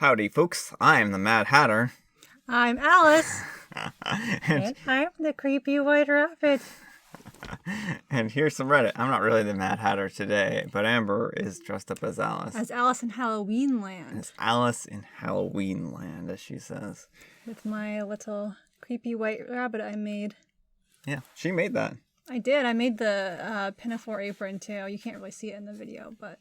Howdy, folks. I'm the Mad Hatter. I'm Alice. And I'm the creepy white rabbit. And here's some Reddit. I'm not really the Mad Hatter today, but Amber is dressed up as Alice. As Alice in Halloween Land. As Alice in Halloween Land, as she says. With my little creepy white rabbit I made. Yeah, she made that. I did. I made the pinafore apron too. You can't really see it in the video, but...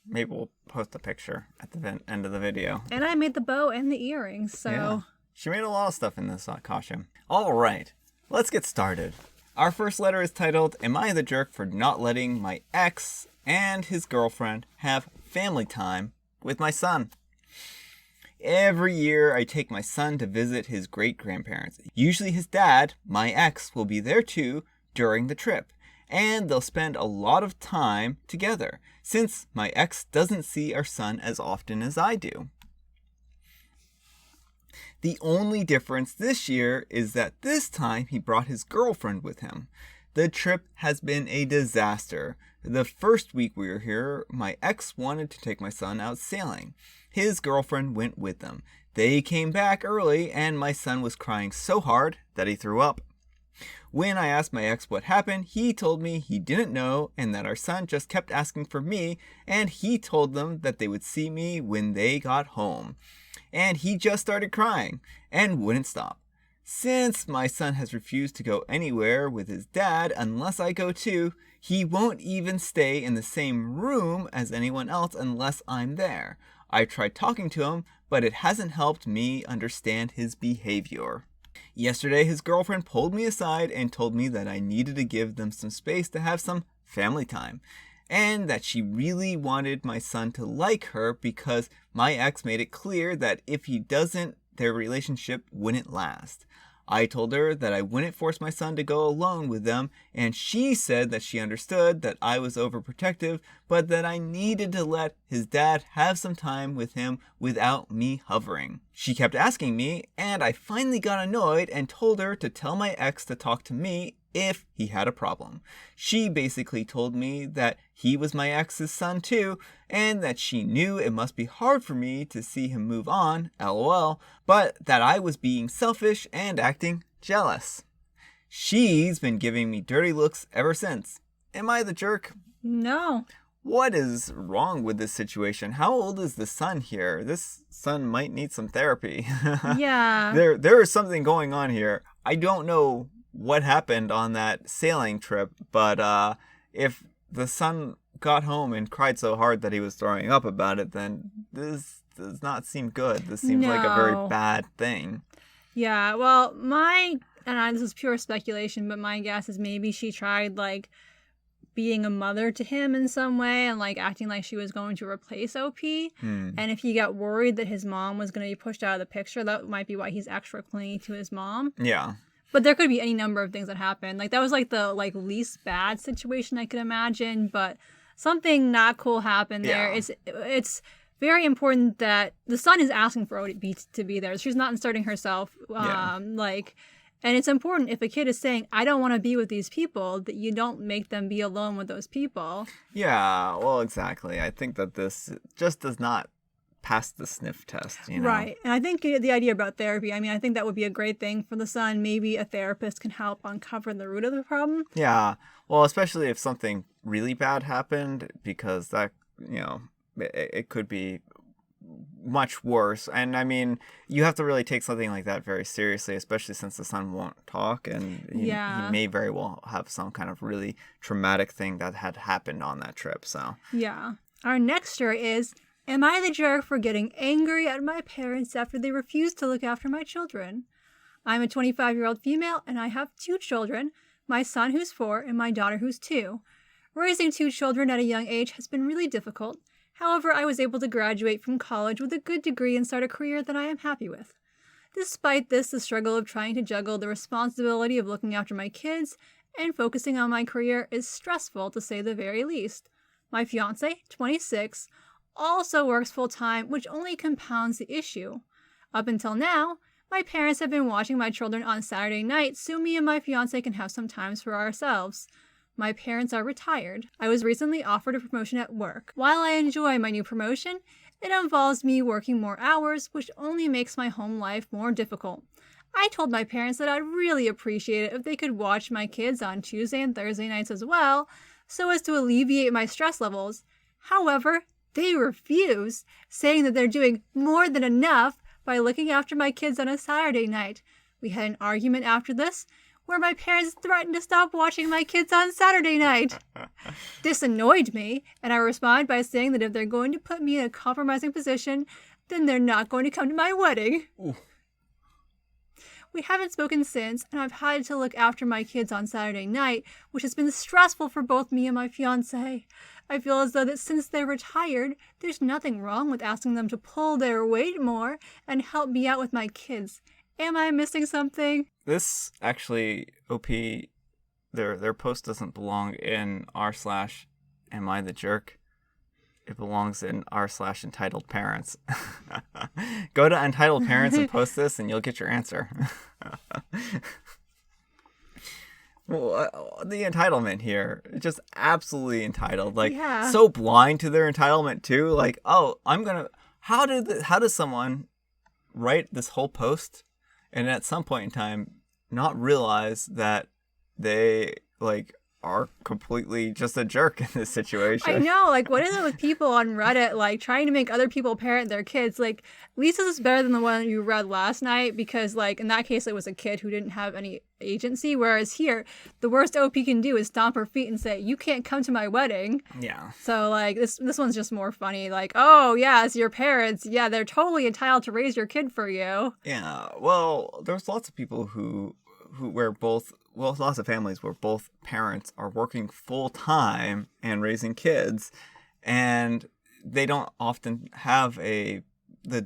Maybe we'll post a picture at the end of the video. And I made the bow and the earrings, so... Yeah. She made a lot of stuff in this costume. All right, let's get started. Our first letter is titled, Am I the Jerk for Not Letting My Ex and His Girlfriend Have Family Time with My Son? Every year I take my son to visit his great-grandparents. Usually his dad, my ex, will be there too during the trip. And they'll spend a lot of time together, since my ex doesn't see our son as often as I do. The only difference this year is that this time he brought his girlfriend with him. The trip has been a disaster. The first week we were here, my ex wanted to take my son out sailing. His girlfriend went with them. They came back early and my son was crying so hard that he threw up. When I asked my ex what happened, he told me he didn't know and that our son just kept asking for me, and he told them that they would see me when they got home. And he just started crying and wouldn't stop. Since my son has refused to go anywhere with his dad unless I go too, he won't even stay in the same room as anyone else unless I'm there. I tried talking to him, but it hasn't helped me understand his behavior. Yesterday, his girlfriend pulled me aside and told me that I needed to give them some space to have some family time, and that she really wanted my son to like her because my ex made it clear that if he doesn't, their relationship wouldn't last. I told her that I wouldn't force my son to go alone with them, and she said that she understood that I was overprotective, but that I needed to let his dad have some time with him without me hovering. She kept asking me, and I finally got annoyed and told her to tell my ex to talk to me if he had a problem. She basically told me that he was my ex's son too, and that she knew it must be hard for me to see him move on, lol, but that I was being selfish and acting jealous. She's been giving me dirty looks ever since. Am I the jerk? No. What is wrong with this situation? How old is the son here? This son might need some therapy. Yeah. There is something going on here. I don't know what happened on that sailing trip, but if the son got home and cried so hard that he was throwing up about it, then this does not seem good. This seems like a very bad thing. Yeah, well, this is pure speculation, but my guess is maybe she tried, being a mother to him in some way and, acting like she was going to replace OP. And if he got worried that his mom was going to be pushed out of the picture, that might be why he's extra clingy to his mom. Yeah. But there could be any number of things that happened. That was the least bad situation I could imagine, but something not cool happened there. It's very important that the son is asking for OP to be there. She's not inserting herself. And it's important if a kid is saying, I don't want to be with these people, that you don't make them be alone with those people. Yeah, well, exactly. I think that this just does not pass the sniff test, Right. And I think the idea about therapy, I think that would be a great thing for the son. Maybe a therapist can help uncover the root of the problem. Yeah. Well, especially if something really bad happened, because that, it could be much worse. And you have to really take something like that very seriously, especially since the son won't talk, and he may very well have some kind of really traumatic thing that had happened on that trip. So yeah. Our next story is, am I the jerk for getting angry at my parents after they refused to look after my children? I'm a 25-year-old female and I have 2 children, my son who's 4 and my daughter who's 2. Raising 2 children at a young age has been really difficult. However, I was able to graduate from college with a good degree and start a career that I am happy with. Despite this, the struggle of trying to juggle the responsibility of looking after my kids and focusing on my career is stressful, to say the very least. My fiancé, 26, also works full-time, which only compounds the issue. Up until now, my parents have been watching my children on Saturday night, so me and my fiancé can have some times for ourselves. My parents are retired. I was recently offered a promotion at work. While I enjoy my new promotion, It involves me working more hours, which only makes my home life more difficult. I told my parents that I'd really appreciate it if they could watch my kids on Tuesday and Thursday nights as well, so as to alleviate my stress levels. However, they refuse, saying that they're doing more than enough by looking after my kids on a Saturday night. We had an argument after this, where my parents threatened to stop watching my kids on Saturday night. This annoyed me, and I responded by saying that if they're going to put me in a compromising position, then they're not going to come to my wedding. Ooh. We haven't spoken since, and I've had to look after my kids on Saturday night, which has been stressful for both me and my fiancé. I feel as though that since they're retired, there's nothing wrong with asking them to pull their weight more and help me out with my kids. Am I missing something? This actually, OP, their post doesn't belong in r/am I the jerk? It belongs in r/entitled parents. Go to entitled parents and post this and you'll get your answer. Well, the entitlement here, just absolutely entitled. Like, so blind to their entitlement too. Like, oh, how does someone write this whole post and at some point in time not realize that they are completely just a jerk in this situation? I know, what is it with people on Reddit, trying to make other people parent their kids? At least this is better than the one you read last night, because, in that case, it was a kid who didn't have any agency, whereas here, the worst OP can do is stomp her feet and say, you can't come to my wedding. Yeah. So, this one's just more funny, oh, yeah, it's your parents. Yeah, they're totally entitled to raise your kid for you. Yeah, well, there's lots of people lots of families where both parents are working full time and raising kids, and they don't often have the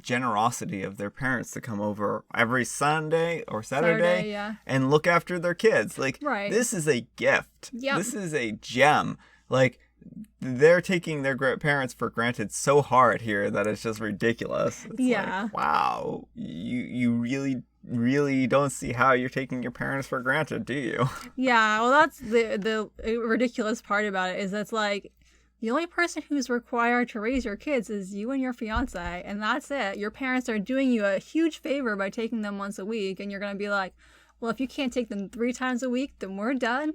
generosity of their parents to come over every Sunday or Saturday and look after their kids. Right. This is a gift. Yep. This is a gem. They're taking their parents for granted so hard here that it's just ridiculous. It's wow, you really don't see how you're taking your parents for granted, do you? Yeah, well, that's the ridiculous part about it, is that's the only person who's required to raise your kids is you and your fiance, and that's it. Your parents are doing you a huge favor by taking them once a week, and you're going to be like, well, if you can't take them 3 times a week, then we're done.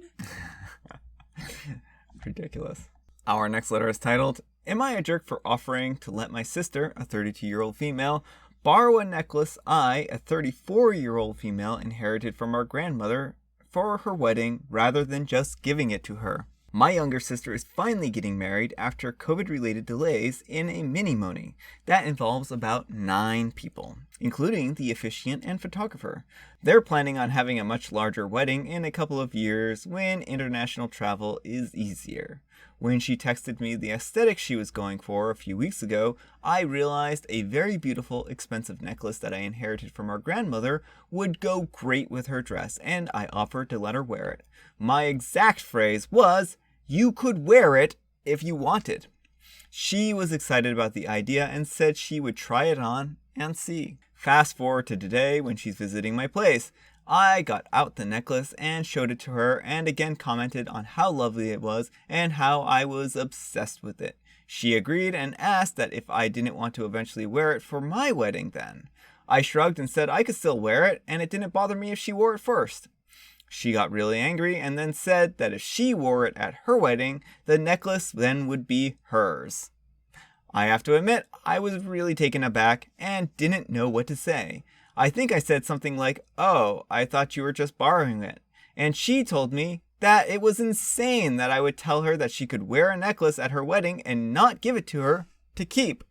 Ridiculous. Our next letter is titled, Am I a jerk for offering to let my sister, a 32-year-old female, borrow a necklace I, a 34-year-old female, inherited from our grandmother for her wedding rather than just giving it to her? My younger sister is finally getting married after COVID-related delays in a mini-moni. That involves about 9 people, including the officiant and photographer. They're planning on having a much larger wedding in a couple of years when international travel is easier. When she texted me the aesthetic she was going for a few weeks ago, I realized a very beautiful, expensive necklace that I inherited from our grandmother would go great with her dress, and I offered to let her wear it. My exact phrase was, "You could wear it if you wanted." She was excited about the idea and said she would try it on and see. Fast forward to today when she's visiting my place. I got out the necklace and showed it to her and again commented on how lovely it was and how I was obsessed with it. She agreed and asked that if I didn't want to eventually wear it for my wedding then. I shrugged and said I could still wear it and it didn't bother me if she wore it first. She got really angry and then said that if she wore it at her wedding, the necklace then would be hers. I have to admit, I was really taken aback and didn't know what to say. I think I said something like, "Oh, I thought you were just borrowing it." And she told me that it was insane that I would tell her that she could wear a necklace at her wedding and not give it to her to keep.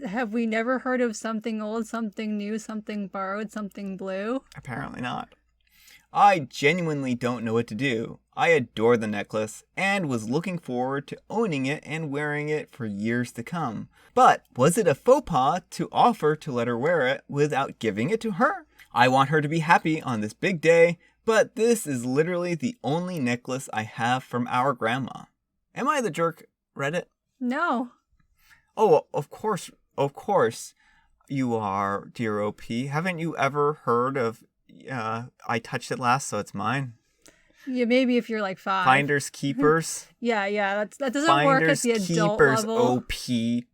Have we never heard of something old, something new, something borrowed, something blue? Apparently not. I genuinely don't know what to do. I adore the necklace and was looking forward to owning it and wearing it for years to come. But was it a faux pas to offer to let her wear it without giving it to her? I want her to be happy on this big day, but this is literally the only necklace I have from our grandma. Am I the jerk, Reddit? No. Oh, of course you are, dear OP. Haven't you ever heard of I touched it last, so it's mine? Yeah, maybe if you're 5. Finders keepers. Yeah, that doesn't work at the adult keepers, level. OP.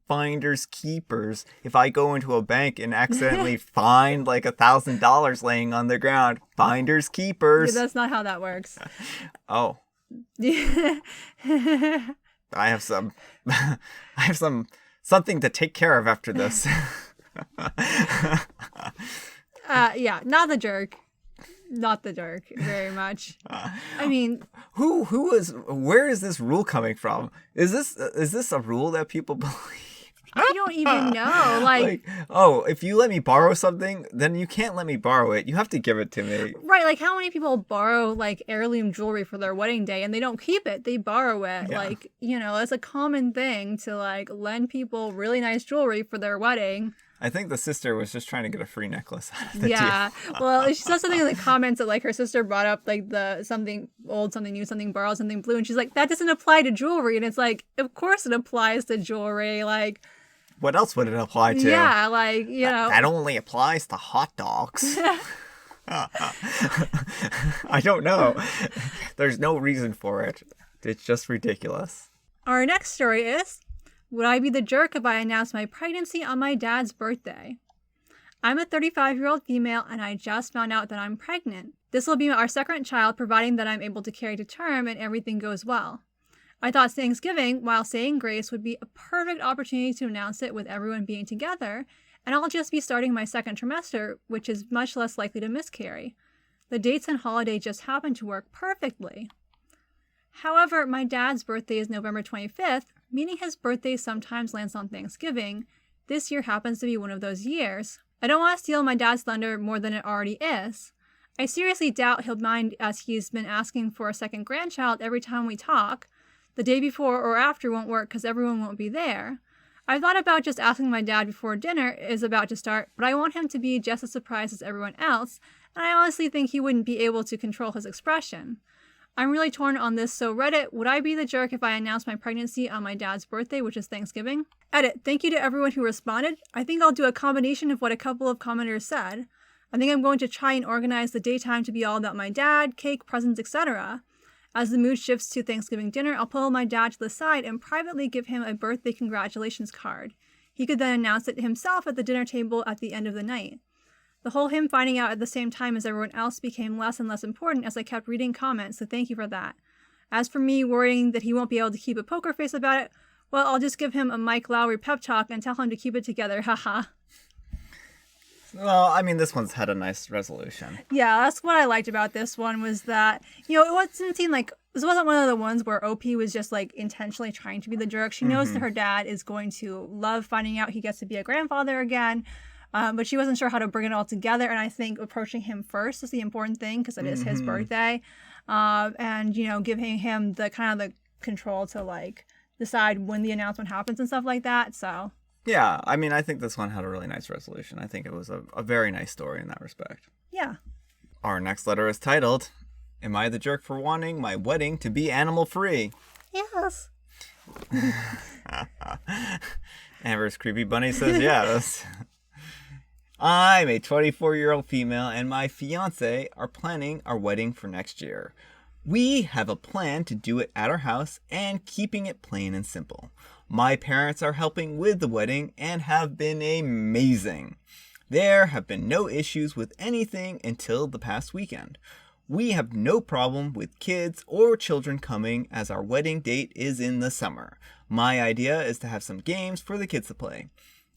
finders keepers. If I go into a bank and accidentally find like $1,000 laying on the ground, finders keepers. Yeah, that's not how that works. Oh. I have something to take care of after this. Yeah, not the jerk. Not the jerk, very much. I mean, where is this rule coming from? Is this a rule that people believe? I don't even know. Like, oh, if you let me borrow something, then you can't let me borrow it. You have to give it to me. Right, like how many people borrow like heirloom jewelry for their wedding day and they don't keep it, they borrow it. Yeah. Like, it's a common thing to like lend people really nice jewelry for their wedding. I think the sister was just trying to get a free necklace out of the Yeah. deal. Well, she saw something in the comments that like her sister brought up like the something old, something new, something borrowed, something blue, and she's like, that doesn't apply to jewelry. And it's like, of course it applies to jewelry. Like, What else would it apply to? yeah, like, That only applies to hot dogs. I don't know. There's no reason for it. It's just ridiculous. Our next story is, would I be the jerk if I announced my pregnancy on my dad's birthday? I'm a 35-year-old female and I just found out that I'm pregnant. This will be our second child, providing that I'm able to carry to term and everything goes well. I thought Thanksgiving, while saying grace, would be a perfect opportunity to announce it with everyone being together, and I'll just be starting my second trimester, which is much less likely to miscarry. The dates and holiday just happen to work perfectly. However, my dad's birthday is November 25th, meaning his birthday sometimes lands on Thanksgiving. This year happens to be one of those years. I don't want to steal my dad's thunder more than it already is. I seriously doubt he'll mind, as he's been asking for a second grandchild every time we talk. The day before or after won't work because everyone won't be there. I thought about just asking my dad before dinner is about to start, but I want him to be just as surprised as everyone else, and I honestly think he wouldn't be able to control his expression. I'm really torn on this, so Reddit, would I be the jerk if I announced my pregnancy on my dad's birthday, which is Thanksgiving? Edit, thank you to everyone who responded. I think I'll do a combination of what a couple of commenters said. I think I'm going to try and organize the daytime to be all about my dad, cake, presents, etc. As the mood shifts to Thanksgiving dinner, I'll pull my dad to the side and privately give him a birthday congratulations card. He could then announce it himself at the dinner table at the end of the night. The whole him finding out at the same time as everyone else became less and less important as I kept reading comments, so thank you for that. As for me worrying that he won't be able to keep a poker face about it, well, I'll just give him a Mike Lowry pep talk and tell him to keep it together, haha. Well, I mean, this one's had a nice resolution. Yeah, that's what I liked about this one was that, it wasn't seem like, this wasn't one of the ones where OP was just like intentionally trying to be the jerk. She knows that her dad is going to love finding out he gets to be a grandfather again. But she wasn't sure how to bring it all together. And I think approaching him first is the important thing because it is his birthday. And, giving him the kind of the control to like decide when the announcement happens and stuff like that. So. Yeah, I mean, I think this one had a really nice resolution. I think it was a very nice story in that respect. Yeah. Our next letter is titled, Am I the jerk for wanting my wedding to be animal-free? Yes. Amber's creepy bunny says yes. I'm a 24-year-old female and my fiance are planning our wedding for next year. We have a plan to do it at our house and keeping it plain and simple. My parents are helping with the wedding and have been amazing. There have been no issues with anything until the past weekend. We have no problem with kids or children coming as our wedding date is in the summer. My idea is to have some games for the kids to play.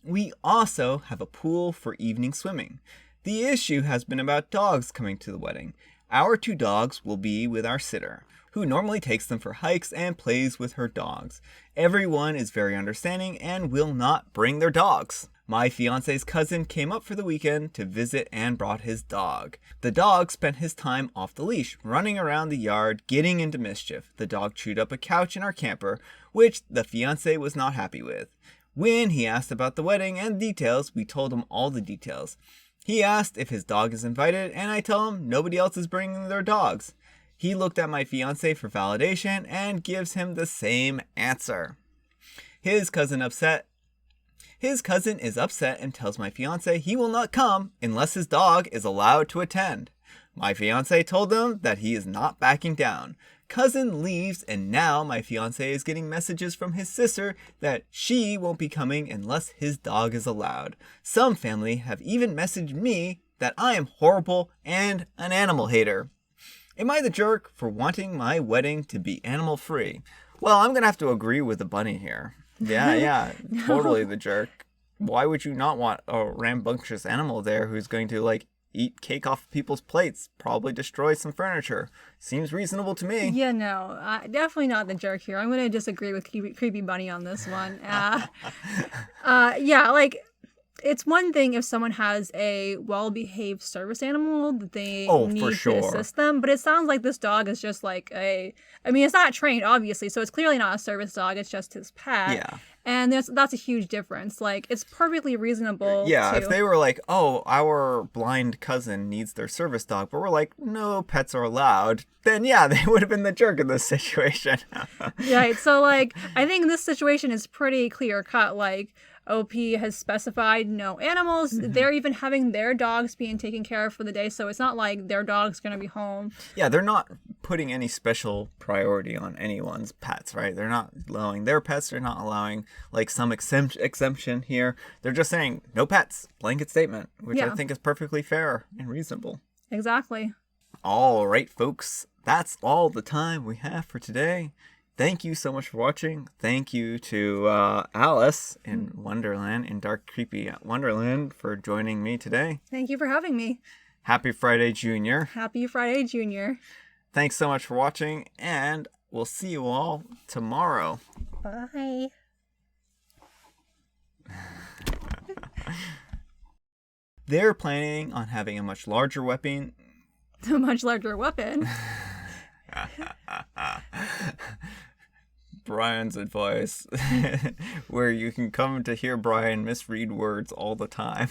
We also have a pool for evening swimming. The issue has been about dogs coming to the wedding. Our 2 dogs will be with our sitter, who normally takes them for hikes and plays with her dogs. Everyone is very understanding and will not bring their dogs. My fiance's cousin came up for the weekend to visit and brought his dog. The dog spent his time off the leash, running around the yard, getting into mischief. The dog chewed up a couch in our camper, which the fiance was not happy with. When he asked about the wedding and details, we told him all the details. He asked if his dog is invited, and I told him nobody else is bringing their dogs. He looked at my fiance for validation and gives him the same answer. His cousin is upset and tells my fiance he will not come unless his dog is allowed to attend. My fiance told him that he is not backing down. cousin leaves, and now my fiance is getting messages from his sister that she won't be coming unless his dog is allowed. Some family have even messaged me that I am horrible and an animal hater. Am I the jerk for wanting my wedding to be animal free? Well, I'm going to have to agree with the bunny here. Yeah, No. totally the jerk. Why would you not want a rambunctious animal there who's going to, like, eat cake off people's plates, probably destroy some furniture? Seems reasonable to me. Yeah, no, definitely not the jerk here. I'm going to disagree with Creepy Bunny on this one. Yeah, like, it's one thing if someone has a well-behaved service animal that they need for to sure. assist them, but it sounds like this dog is just like it's not trained, obviously, so it's clearly not a service dog, it's just his pet. Yeah. And that's a huge difference. Like, it's perfectly reasonable Yeah, to... if they were like, oh, our blind cousin needs their service dog, but we're like, no pets are allowed, then yeah, they would have been the jerk in this situation. Right, so, like, I think this situation is pretty clear-cut. Like, OP has specified no animals. They're even having their dogs being taken care of for the day, so it's not like their dog's going to be home. Yeah, they're not putting any special priority on anyone's pets, right? They're not allowing their pets. They're not allowing, like, some exemption here. They're just saying, no pets, blanket statement, which I think is perfectly fair and reasonable. Exactly. All right, folks, that's all the time we have for today. Thank you so much for watching. Thank you to Alice in Wonderland, in Dark Creepy Wonderland, for joining me today. Thank you for having me. Happy Friday, Junior. Happy Friday, Junior. Thanks so much for watching, and we'll see you all tomorrow. Bye. They're planning on having a much larger weapon. A much larger weapon. Brian's advice, where you can come to hear Brian misread words all the time.